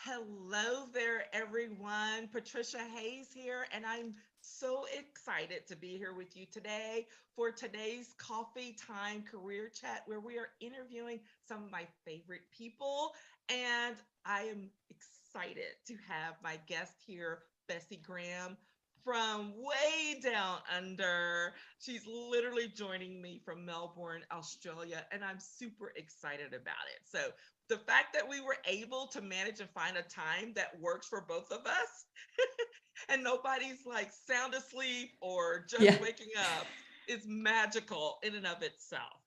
Hello there, everyone. Patricia Hayes here, and I'm so excited to be here with you today for today's Coffee Time Career Chat, where we are interviewing some of my favorite people. And I am excited to have my guest here, Bessie Graham, from way down under. She's literally joining me from Melbourne, Australia, and I'm super excited about it. So, the fact that we were able to manage and find a time that works for both of us and nobody's like sound asleep or just Yeah. waking up is magical in and of itself.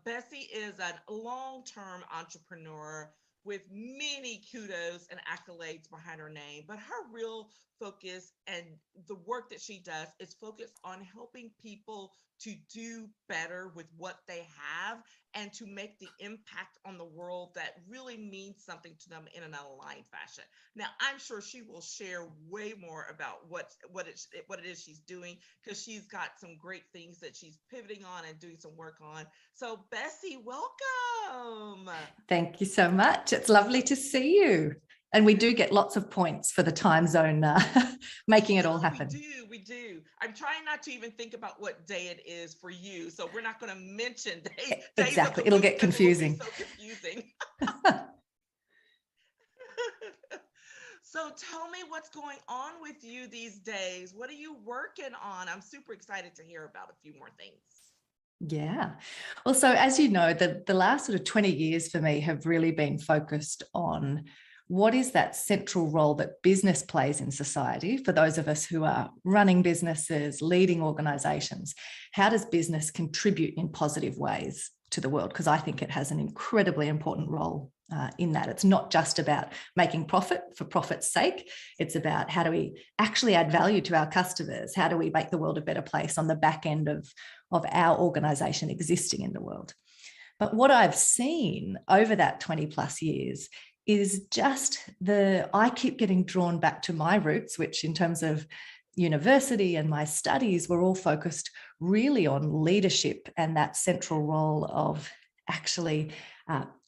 Bessie is a long term entrepreneur with many kudos and accolades behind her name, but her real focus and the work that she does is focused on helping people to do better with what they have and to make the impact on the world that really means something to them in an aligned fashion. Now, I'm sure she will share way more about what it is she's doing because she's got some great things that she's pivoting on and doing some work on. So, Bessie, welcome. Thank you so much. It's lovely to see you. And we do get lots of points for the time zone, We making it all do, we happen. do, we do. I'm trying not to even think about what day it is for you, so we're not going to mention days of Exactly. the It'll week get because it will be confusing. so confusing. So tell me what's going on with you these days. What are you working on? I'm super excited to hear about a few more things. Yeah. Well, so as you know, the last sort of 20 years for me have really been focused on what is that central role that business plays in society for those of us who are running businesses, leading organizations. How does business contribute in positive ways to the world? Because I think it has an incredibly important role in that. It's not just about making profit for profit's sake. It's about how do we actually add value to our customers? How do we make the world a better place on the back end of our organization existing in the world? But what I've seen over that 20 plus years is just I keep getting drawn back to my roots, which in terms of university and my studies were all focused really on leadership and that central role of actually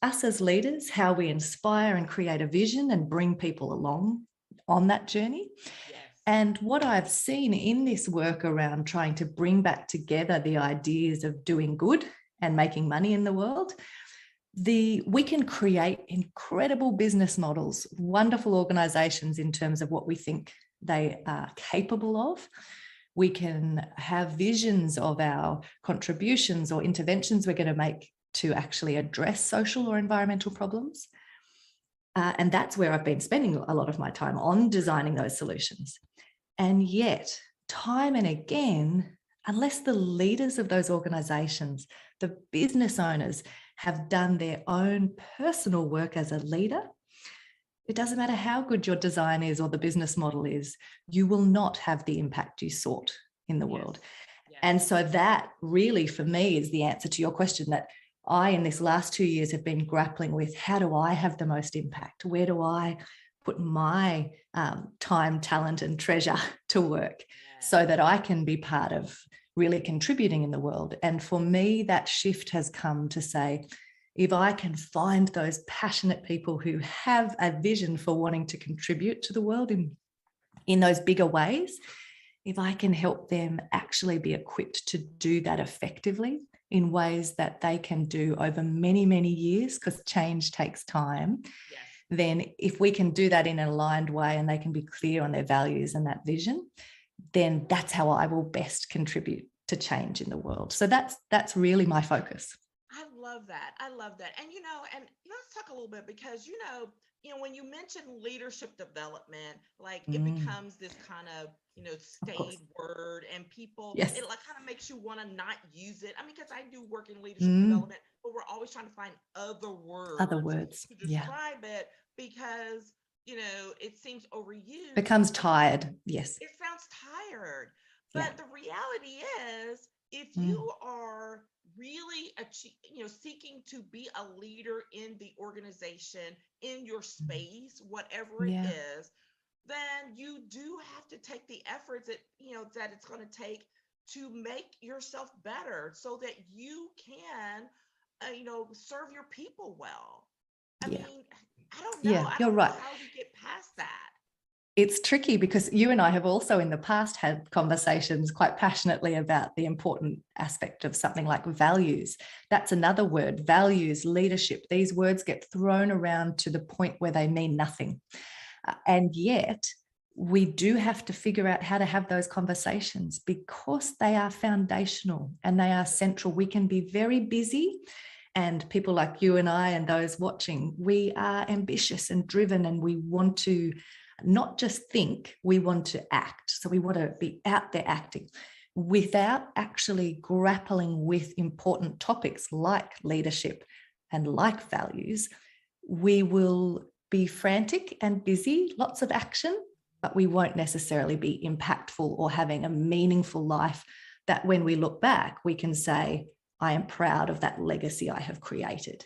us as leaders, how we inspire and create a vision and bring people along on that journey. Yes. And what I've seen in this work around trying to bring back together the ideas of doing good and making money in the world, we can create incredible business models, wonderful organizations in terms of what we think they are capable of. We can have visions of our contributions or interventions we're going to make to actually address social or environmental problems. And that's where I've been spending a lot of my time on designing those solutions. And yet, time and again, unless the leaders of those organizations, the business owners, have done their own personal work as a leader, it doesn't matter how good your design is or the business model is, you will not have the impact you sought in the world. Yes. And so that really, for me, is the answer to your question that I, in this last 2 years, have been grappling with. How do I have the most impact? Where do I put my time, talent, and treasure to work so that I can be part of really contributing in the world? And for me, that shift has come to say, if I can find those passionate people who have a vision for wanting to contribute to the world in those bigger ways, if I can help them actually be equipped to do that effectively in ways that they can do over many, many years, because change takes time, Yes. then if we can do that in an aligned way and they can be clear on their values and that vision, then that's how I will best contribute to change in the world. So that's really my focus. I love that. I love that. And let's talk a little bit because when you mention leadership development, like it Mm, becomes this kind of, of course. staid word and people, Yes. it like kind of makes you want to not use it. I mean, because I do work in leadership Mm, development, but we're always trying to find other other words words. to Yeah. describe it because, it seems overused. Becomes tired. Yes. It sounds tired. Yeah. But the reality is, if Mm, you are really seeking to be a leader in the organization, in your mm. space, whatever it Yeah. is, then you do have to take the efforts that it's going to take to make yourself better so that you can serve your people well. I Yeah. mean, I don't know. Yeah, I you're don't know right. how we get past that. It's tricky because you and I have also in the past had conversations quite passionately about the important aspect of something like values. That's another word, values, leadership. These words get thrown around to the point where they mean nothing. And yet, we do have to figure out how to have those conversations because they are foundational and they are central. We can be very busy, and people like you and I and those watching, we are ambitious and driven, and we want to not just think, we want to act. So we want to be out there acting without actually grappling with important topics like leadership and like values. We will be frantic and busy, lots of action, but we won't necessarily be impactful or having a meaningful life that when we look back, we can say, I am proud of that legacy I have created.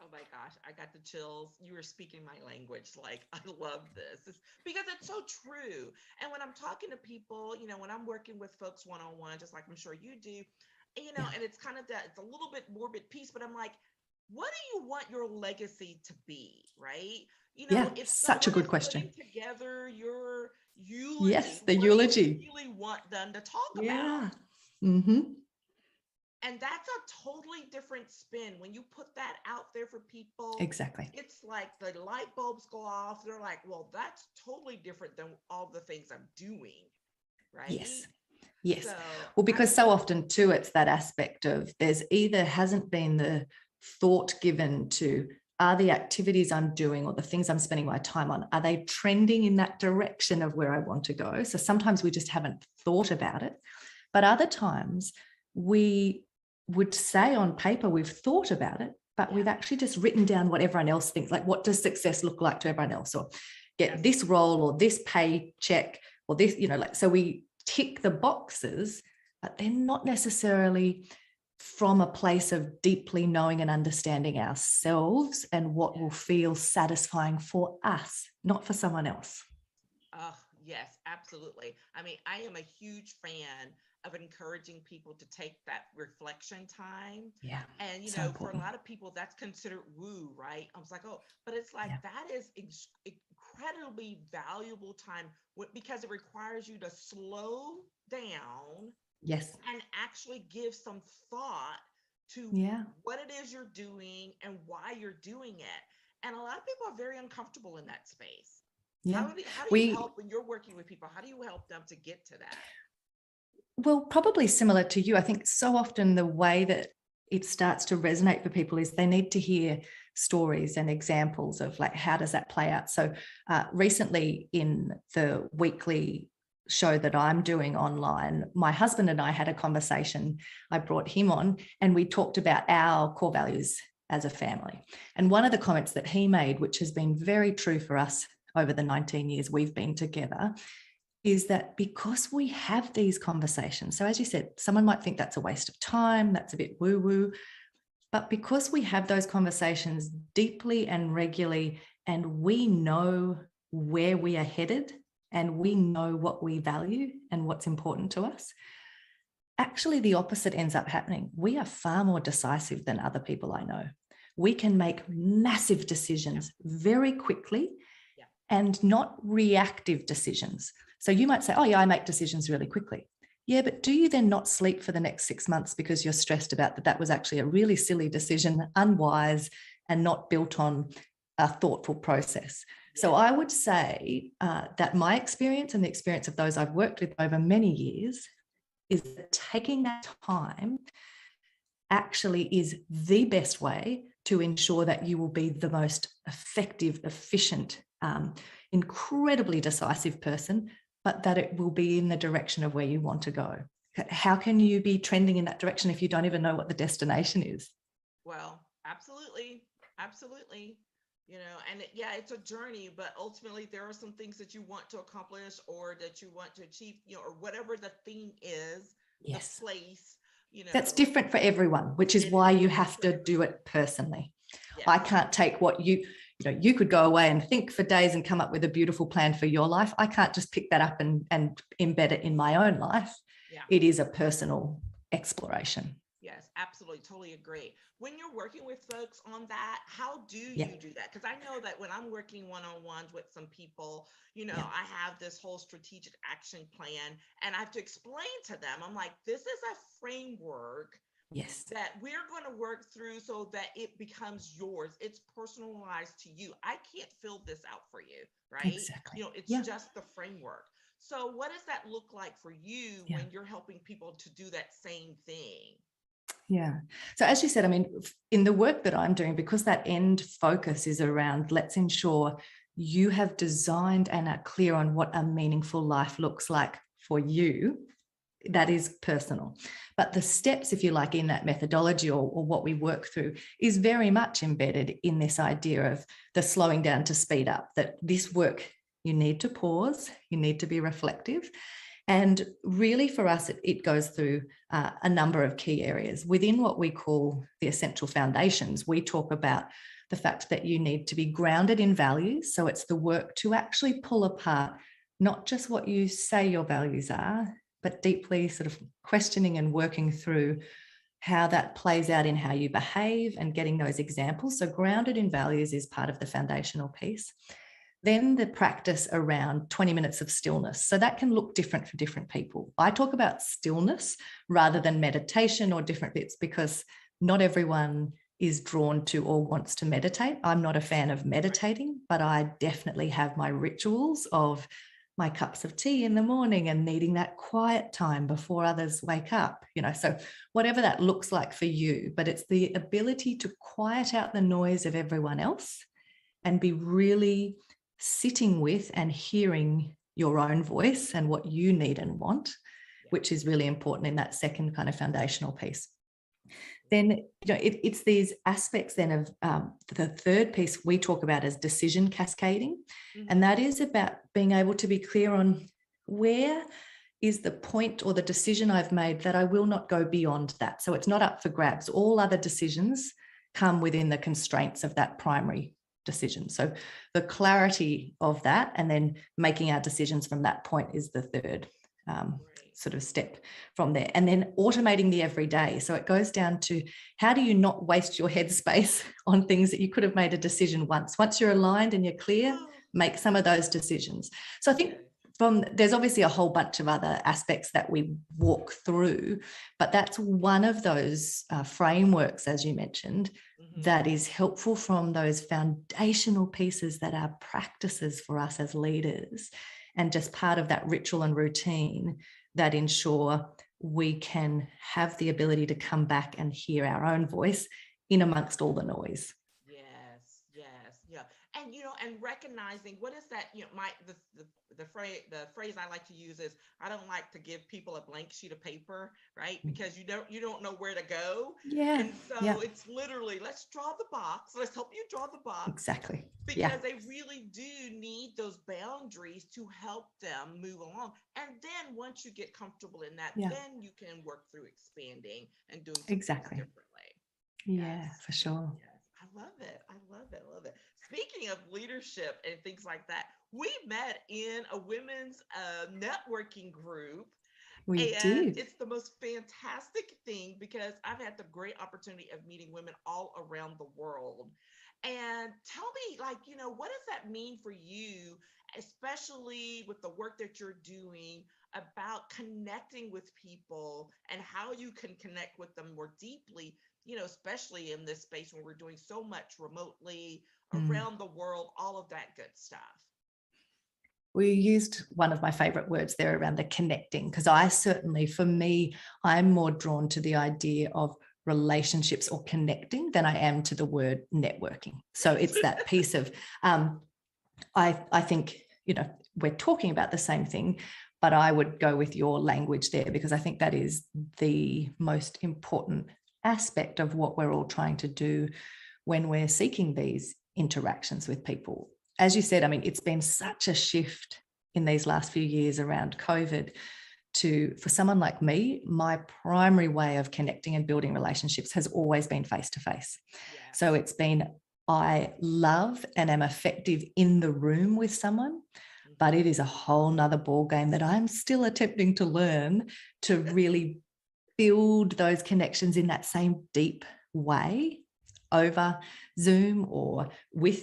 Oh my gosh, I got the chills. You were speaking my language. Like, I love this. Because it's so true. And when I'm talking to people, when I'm working with folks one on one, just like I'm sure you do, Yeah. and it's kind of that, it's a little bit morbid piece, but I'm like, what do you want your legacy to be? Right? Yeah, If such a someone good is question. putting together your Yes, eulogy, the what do you eulogy. really want them to talk about? Yeah. Mm-hmm. And that's a totally different spin. When you put that out there for people, Exactly. it's like the light bulbs go off. They're like, well, that's totally different than all the things I'm doing. Right. Yes. Yes. So Well, I because so love often too, it's that aspect of there's either hasn't been the thought given to are the activities I'm doing or the things I'm spending my time on, are they trending in that direction of where I want to go? So sometimes we just haven't thought about it. But other times we would say on paper, we've thought about it, but we've actually just written down what everyone else thinks, like what does success look like to everyone else, or get this role or this paycheck or this, like, so we tick the boxes, but they're not necessarily from a place of deeply knowing and understanding ourselves and what will feel satisfying for us, not for someone else. Oh, yes, absolutely. I mean, I am a huge fan of encouraging people to take that reflection time. Yeah. And, So for a important. lot of people, that's considered woo, right? I was like, oh, but it's like Yeah. that is incredibly valuable time because it requires you to slow down Yes. and actually give some thought to Yeah. what it is you're doing and why you're doing it. And a lot of people are very uncomfortable in that space. Yeah. How do you We help when you're working with people? How do you help them to get to that? Well, probably similar to you. I think so often the way that it starts to resonate for people is they need to hear stories and examples of like, how does that play out? So recently in the weekly show that I'm doing online, my husband and I had a conversation. I brought him on and we talked about our core values as a family. And one of the comments that he made, which has been very true for us over the 19 years we've been together, is that because we have these conversations, so as you said, someone might think that's a waste of time, that's a bit woo-woo, but because we have those conversations deeply and regularly, and we know where we are headed and we know what we value and what's important to us, actually the opposite ends up happening. We are far more decisive than other people I know. We can make massive decisions very quickly and not reactive decisions. So you might say, oh yeah, I make decisions really quickly. Yeah, but do you then not sleep for the next 6 months because you're stressed about that was actually a really silly decision, unwise, and not built on a thoughtful process? So I would say that my experience and the experience of those I've worked with over many years is that taking that time actually is the best way to ensure that you will be the most effective, efficient, incredibly decisive person, but that it will be in the direction of where you want to go. How can you be trending in that direction if you don't even know what the destination is? Well, absolutely. Absolutely. And it's a journey, but ultimately there are some things that you want to accomplish or that you want to achieve, or whatever the thing is, Yes. the place, That's different for everyone, which is why you have to do it personally. Yes. I can't take what you could go away and think for days and come up with a beautiful plan for your life. I can't just pick that up and embed it in my own life. Yeah. It is a personal exploration. Yes, absolutely. Totally agree. When you're working with folks on that, how do Yeah, you do that? Because I know that when I'm working one on ones with some people, yeah, I have this whole strategic action plan and I have to explain to them, I'm like, this is a framework yes, that we're going to work through so that it becomes yours. It's personalized to you. I can't fill this out for you, right? exactly. It's Yeah, just the framework. So, what does that look like for you yeah. when you're helping people to do that same thing? Yeah. So as you said, I mean, in the work that I'm doing, because that end focus is around, let's ensure you have designed and are clear on what a meaningful life looks like for you. That is personal. But the steps, if you like, in that methodology or what we work through is very much embedded in this idea of the slowing down to speed up, that this work, you need to pause, you need to be reflective. And really, for us, it goes through a number of key areas. Within what we call the essential foundations, we talk about the fact that you need to be grounded in values. So it's the work to actually pull apart not just what you say your values are, but deeply sort of questioning and working through how that plays out in how you behave and getting those examples. So grounded in values is part of the foundational piece. Then the practice around 20 minutes of stillness. So that can look different for different people. I talk about stillness rather than meditation or different bits because not everyone is drawn to or wants to meditate. I'm not a fan of meditating, but I definitely have my rituals of my cups of tea in the morning and needing that quiet time before others wake up, so whatever that looks like for you, but it's the ability to quiet out the noise of everyone else and be really sitting with and hearing your own voice and what you need and want, Yeah. which is really important in that second kind of foundational piece. Then it's these aspects then of the third piece we talk about as decision cascading. And that is about being able to be clear on where is the point or the decision I've made that I will not go beyond that. So it's not up for grabs. All other decisions come within the constraints of that primary decision. So the clarity of that and then making our decisions from that point is the third sort of step from there. And then automating the everyday. So it goes down to how do you not waste your headspace on things that you could have made a decision once. Once you're aligned and you're clear, make some of those decisions. So I think there's obviously a whole bunch of other aspects that we walk through, but that's one of those frameworks, as you mentioned, that is helpful from those foundational pieces that are practices for us as leaders and just part of that ritual and routine that ensure we can have the ability to come back and hear our own voice in amongst all the noise. Yes, yes, yeah. And and recognizing what is that, the phrase I like to use is I don't like to give people a blank sheet of paper, right? Because you don't know where to go. Yeah. And so Yeah. it's literally let's draw the box. Let's help you draw the box. Exactly. Because they really do need those boundaries to help them move along. And then once you get comfortable in that, then you can work through expanding and doing some things differently. Yeah, Yes. for sure. Yes. I love it. I love it. I love it. Speaking of leadership and things like that, we met in a women's networking group. We And did. it's the most fantastic thing because I've had the great opportunity of meeting women all around the world. And tell me, what does that mean for you, especially with the work that you're doing about connecting with people and how you can connect with them more deeply, especially in this space where we're doing so much remotely around the world, all of that good stuff. We used one of my favorite words there around the connecting, because I certainly, for me, I'm more drawn to the idea of relationships or connecting than I am to the word networking. So it's that piece of, I think, we're talking about the same thing, but I would go with your language there because I think that is the most important aspect of what we're all trying to do when we're seeking these interactions with people. As you said, I mean, it's been such a shift in these last few years around COVID for someone like me, my primary way of connecting and building relationships has always been face-to-face. Yes. So it's been, I love and am effective in the room with someone, but it is a whole nother ball game that I'm still attempting to learn to really build those connections in that same deep way over Zoom or with,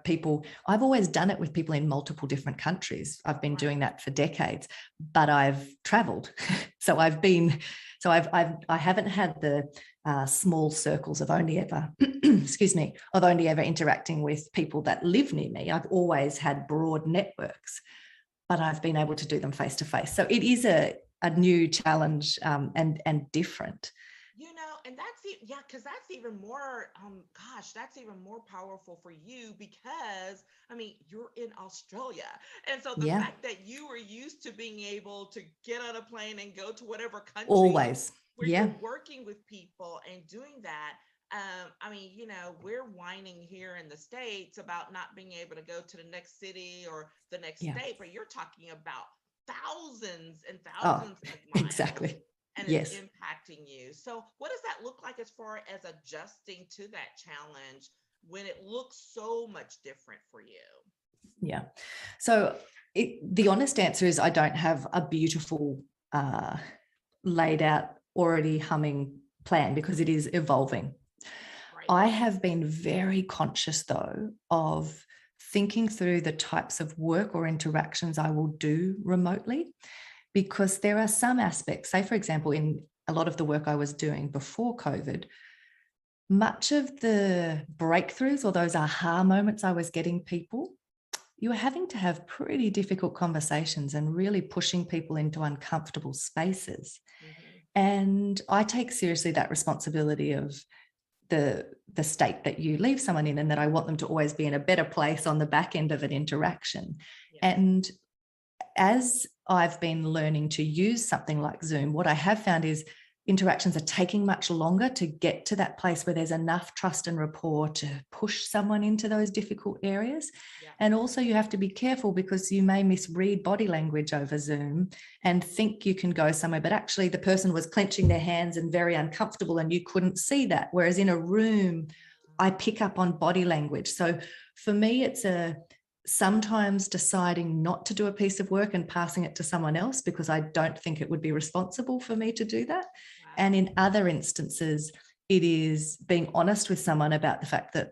people. I've always done it with people in multiple different countries. I've been doing that for decades, but I've traveled. So I haven't had the small circles of only ever, interacting with people that live near me. I've always had broad networks, but I've been able to do them face to face. So it is a new challenge, and different. And because that's even more, that's even more powerful for you because, you're in Australia. And so the fact that you were used to being able to get on a plane and go to whatever country always, where you're working with people and doing that. We're whining here in the States about not being able to go to the next city or the next state, but you're talking about thousands and thousands of miles. Exactly. And it's impacting you. So what does that look like as far as adjusting to that challenge when it looks so much different for you? Yeah. So the honest answer is I don't have a beautiful, laid out, already humming plan because it is evolving. Right. I have been very conscious, though, of thinking through the types of work or interactions I will do remotely, because there are some aspects, say, for example, in a lot of the work I was doing before COVID, much of the breakthroughs or those aha moments I was getting people, you were having to have pretty difficult conversations and really pushing people into uncomfortable spaces. Mm-hmm. And I take seriously that responsibility of the state that you leave someone in, and that I want them to always be in a better place on the back end of an interaction. Yes. And as I've been learning to use something like Zoom, what I have found is interactions are taking much longer to get to that place where there's enough trust and rapport to push someone into those difficult areas. Yeah. And also you have to be careful because you may misread body language over Zoom and think you can go somewhere, but actually the person was clenching their hands and very uncomfortable and you couldn't see that. Whereas in a room, I pick up on body language. So for me, it's sometimes deciding not to do a piece of work and passing it to someone else because I don't think it would be responsible for me to do that. Wow. And in other instances, it is being honest with someone about the fact that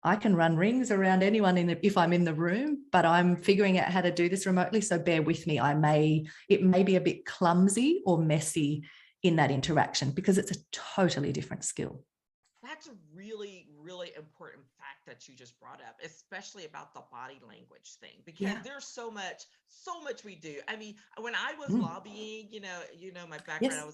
I can run rings around anyone if I'm in the room, but I'm figuring out how to do this remotely. So bear with me. It may be a bit clumsy or messy in that interaction because it's a totally different skill. That's a really, really important fact that you just brought up, especially about the body language thing, because there's so much we do. When I was lobbying, my background, yes, I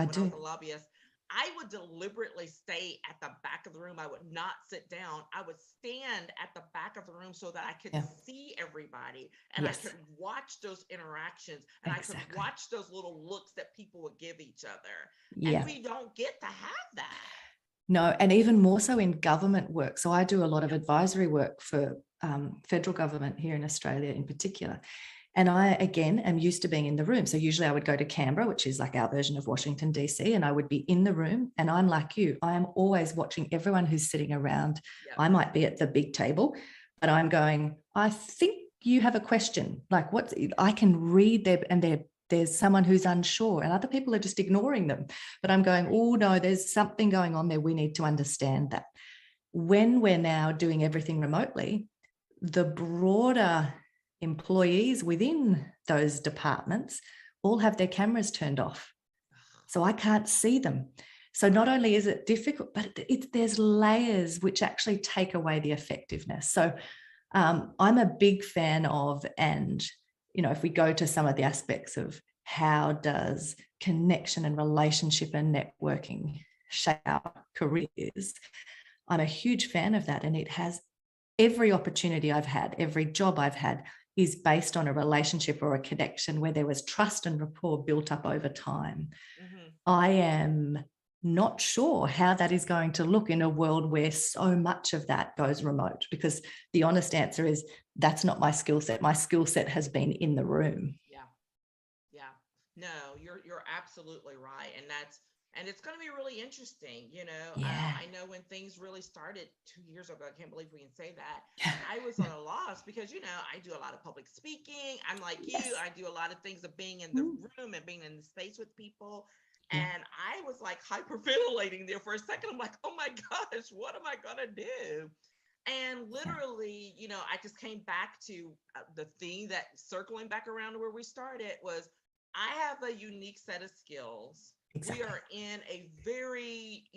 was a lobbyist. I would deliberately stay at the back of the room. I would not sit down. I would stand at the back of the room so that I could see everybody and I could watch those interactions and I could watch those little looks that people would give each other. And we don't get to have that. No, and even more so in government work. So I do a lot of advisory work for federal government here in Australia in particular. And I, again, am used to being in the room. So usually I would go to Canberra, which is like our version of Washington, DC, and I would be in the room. And I'm like you, I am always watching everyone who's sitting around. Yep. I might be at the big table, but I'm going, I think you have a question. Like I can read there's someone who's unsure and other people are just ignoring them. But I'm going, oh no, there's something going on there. We need to understand that. When we're now doing everything remotely, the broader employees within those departments all have their cameras turned off. So I can't see them. So not only is it difficult, but there's layers which actually take away the effectiveness. So I'm a big fan of, and if we go to some of the aspects of how does connection and relationship and networking shape our careers, I'm a huge fan of that. And it has every opportunity I've had, every job I've had is based on a relationship or a connection where there was trust and rapport built up over time. Mm-hmm. I am not sure how that is going to look in a world where so much of that goes remote, because the honest answer is that's not my skill set. My skill set has been in the room. Yeah. No, you're absolutely right. And it's going to be really interesting. I know when things really started 2 years ago, I can't believe we can say that. I was on a loss because, I do a lot of public speaking. I'm like you, I do a lot of things of being in the room and being in the space with people. Yeah. And I was like hyperventilating there for a second. I'm like, oh my gosh, what am I going to do? And Yeah. literally, I just came back to the thing that circling back around to where we started was I have a unique set of skills. We Exactly. are in a very,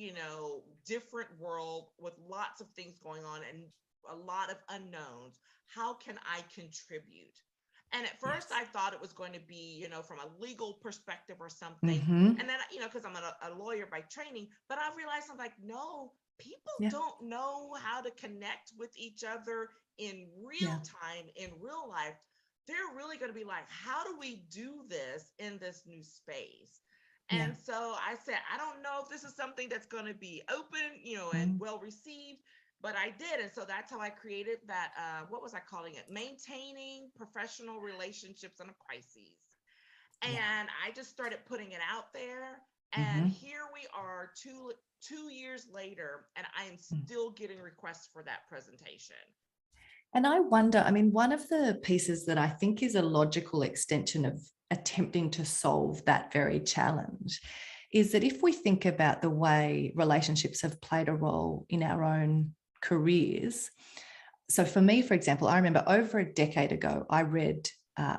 different world with lots of things going on and a lot of unknowns. How can I contribute? And at first, Yes. I thought it was going to be, from a legal perspective or something. Mm-hmm. And then, because I'm a lawyer by training, but I realized I'm like, no, people Yeah. don't know how to connect with each other in real Yeah. time, in real life. They're really going to be like, how do we do this in this new space? Yeah. And so I said, I don't know if this is something that's going to be open, and Mm. well received, but I did. And so that's how I created that. What was I calling it? Maintaining professional relationships in a crisis. Yeah. And I just started putting it out there. And Mm-hmm. here we are, two years later, and I am Mm. still getting requests for that presentation. And I wonder, I mean, one of the pieces that I think is a logical extension of attempting to solve that very challenge is that if we think about the way relationships have played a role in our own careers. So for me, for example, I remember over a decade ago, I read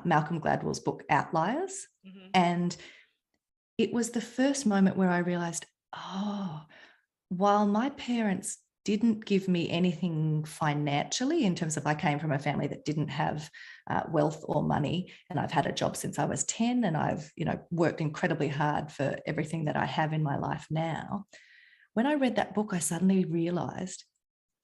Malcolm Gladwell's book Outliers. Mm-hmm. And it was the first moment where I realized, oh, while my parents didn't give me anything financially in terms of I came from a family that didn't have wealth or money, and I've had a job since I was 10, and I've worked incredibly hard for everything that I have in my life now. When I read that book, I suddenly realized,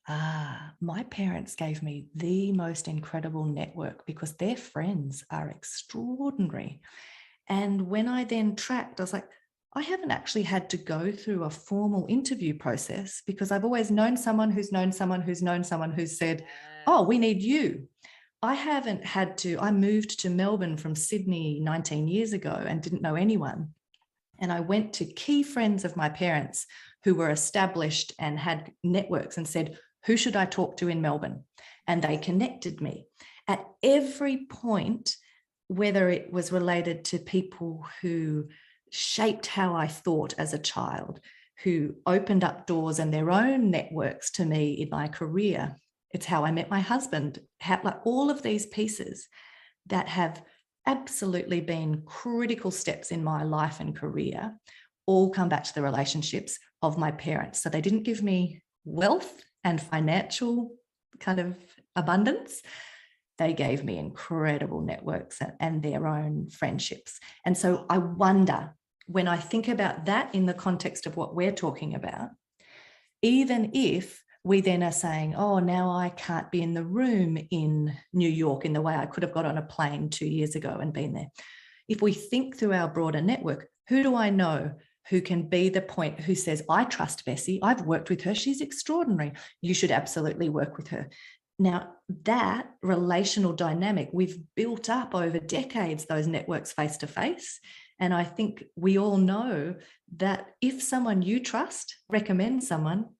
my parents gave me the most incredible network because their friends are extraordinary. And when I then tracked, I was like, I haven't actually had to go through a formal interview process because I've always known someone who's known someone who's known someone who's said, oh, we need you. I haven't had to. I moved to Melbourne from Sydney 19 years ago and didn't know anyone. And I went to key friends of my parents who were established and had networks and said, who should I talk to in Melbourne? And they connected me. At every point, whether it was related to people who shaped how I thought as a child, who opened up doors and their own networks to me in my career. It's how I met my husband, like all of these pieces that have absolutely been critical steps in my life and career all come back to the relationships of my parents. So they didn't give me wealth and financial kind of abundance. They gave me incredible networks and their own friendships. And so I wonder, when I think about that in the context of what we're talking about, even if we then are saying, oh, now I can't be in the room in New York in the way I could have got on a plane 2 years ago and been there. If we think through our broader network, who do I know who can be the point who says, I trust Bessi, I've worked with her, she's extraordinary, you should absolutely work with her. Now, that relational dynamic, we've built up over decades, those networks face to face. And I think we all know that if someone you trust recommends someone,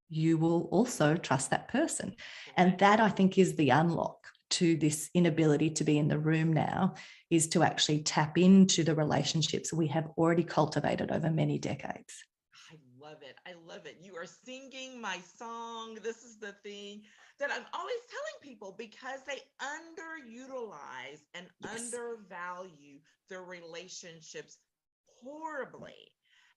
you will also trust that person. And that, I think, is the unlock to this inability to be in the room now, is to actually tap into the relationships we have already cultivated over many decades. I love it. I love it. You are singing my song. This is the thing that I'm always telling people because they underutilize and undervalue their relationships horribly.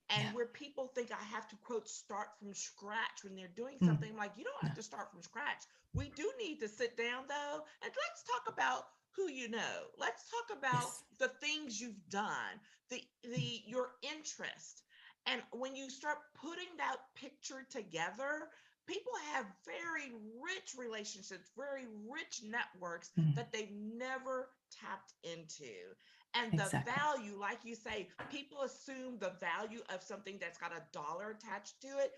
And Yeah. where people think I have to, quote, start from scratch when they're doing Mm. something, like, you don't have to start from scratch. We do need to sit down, though, and let's talk about who you know. Let's talk about the things you've done, your interest. And when you start putting that picture together, people have very rich relationships, very rich networks that they've never tapped into. And the Exactly. value, like you say, people assume the value of something that's got a dollar attached to it.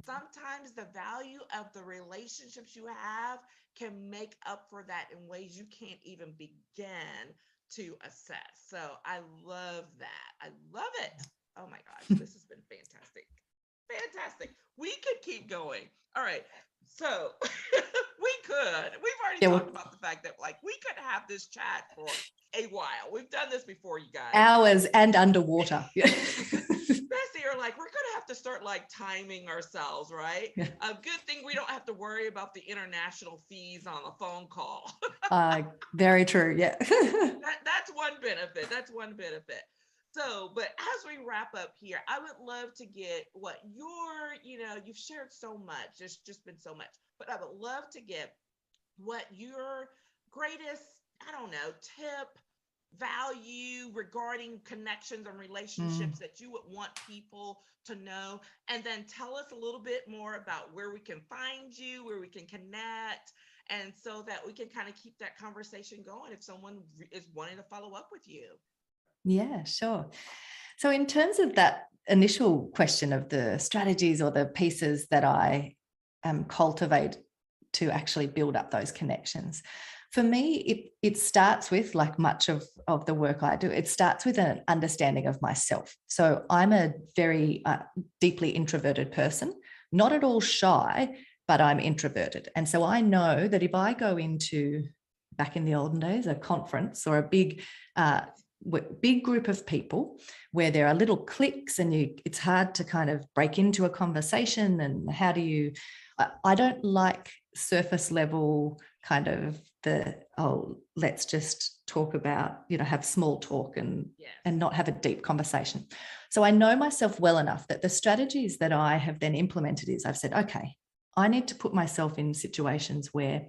Sometimes the value of the relationships you have can make up for that in ways you can't even begin to assess. So I love that. I love it. Oh my gosh, this has been fantastic. Fantastic. We could keep going. All right. So we've already talked about the fact that like we could have this chat for a while. We've done this before, you guys. Hours and underwater. Bessie are like, we're gonna have to start like timing ourselves, right? Yeah. A good thing we don't have to worry about the international fees on a phone call. Very true. Yeah. That's one benefit. That's one benefit. So, but as we wrap up here, I would love to get what you've shared so much. There's just been so much, but I would love to get what your greatest, I don't know, tip, value regarding connections and Mm. relationships that you would want people to know. And then tell us a little bit more about where we can find you, where we can connect, and so that we can kind of keep that conversation going if someone is wanting to follow up with you. Yeah, sure. So, in terms of that initial question of the strategies or the pieces that I cultivate to actually build up those connections, for me, it starts with, like much of the work I do, it starts with an understanding of myself. So, I'm a very deeply introverted person, not at all shy, but I'm introverted. And so I know that if I go into, back in the olden days, a conference or a uh, big group of people where there are little cliques and it's hard to kind of break into a conversation, and how do you, I don't like surface level kind of let's just talk about, have small talk and Yes. not have a deep conversation. So I know myself well enough that the strategies that I have then implemented is, I've said, okay, I need to put myself in situations where,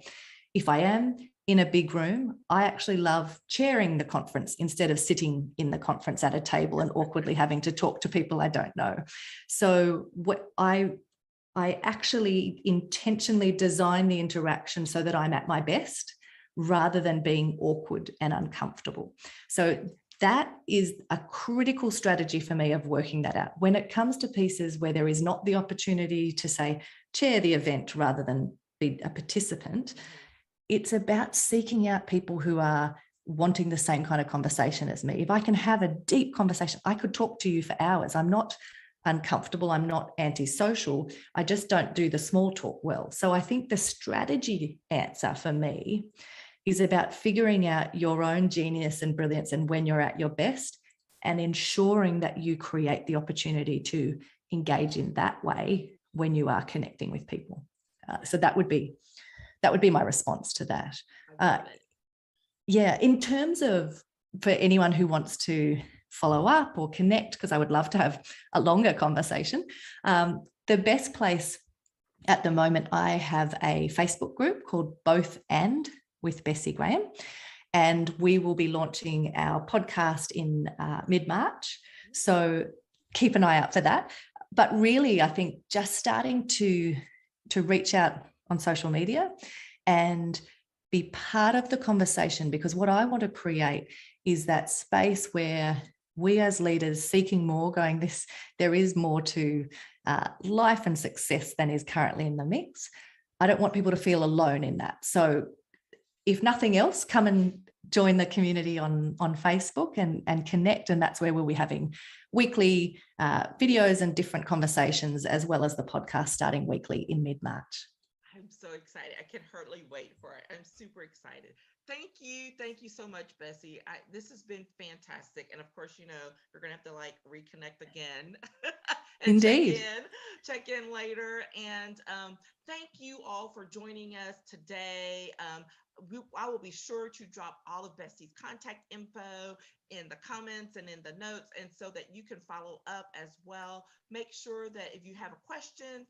if I am in a big room, I actually love chairing the conference instead of sitting in the conference at a table and awkwardly having to talk to people I don't know. So what I actually intentionally design the interaction so that I'm at my best rather than being awkward and uncomfortable. So that is a critical strategy for me of working that out. When it comes to pieces where there is not the opportunity to, say, chair the event rather than be a participant, it's about seeking out people who are wanting the same kind of conversation as me. If I can have a deep conversation, I could talk to you for hours. I'm not uncomfortable. I'm not antisocial. I just don't do the small talk well. So I think the strategy answer for me is about figuring out your own genius and brilliance and when you're at your best, and ensuring that you create the opportunity to engage in that way when you are connecting with people. So that would be my response to that. Uh, yeah, in terms of, for anyone who wants to follow up or connect, because I would love to have a longer conversation, the best place at the moment, I have a Facebook group called Both and with Bessi Graham, and we will be launching our podcast in mid-March. So keep an eye out for that. But really, I think just starting to reach out on social media and be part of the conversation, because what I want to create is that space where we as leaders seeking more, going, there is more to life and success than is currently in the mix. I don't want people to feel alone in that. So if nothing else, come and join the community on Facebook and connect. And that's where we'll be having weekly videos and different conversations, as well as the podcast starting weekly in mid-March. I'm so excited. I can hardly wait for it. I'm super excited. Thank you. Thank you so much, Bessi. This has been fantastic. And of course, you're going to have to like reconnect again and Indeed. check in later. And thank you all for joining us today. I will be sure to drop all of Bessi's contact info in the comments and in the notes, and so that you can follow up as well. Make sure that if you have a question,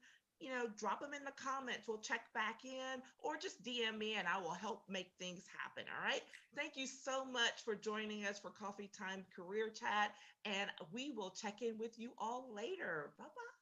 drop them in the comments. We'll check back in, or just DM me and I will help make things happen. All right. Thank you so much for joining us for Coffee Time Career Chat. And we will check in with you all later. Bye bye.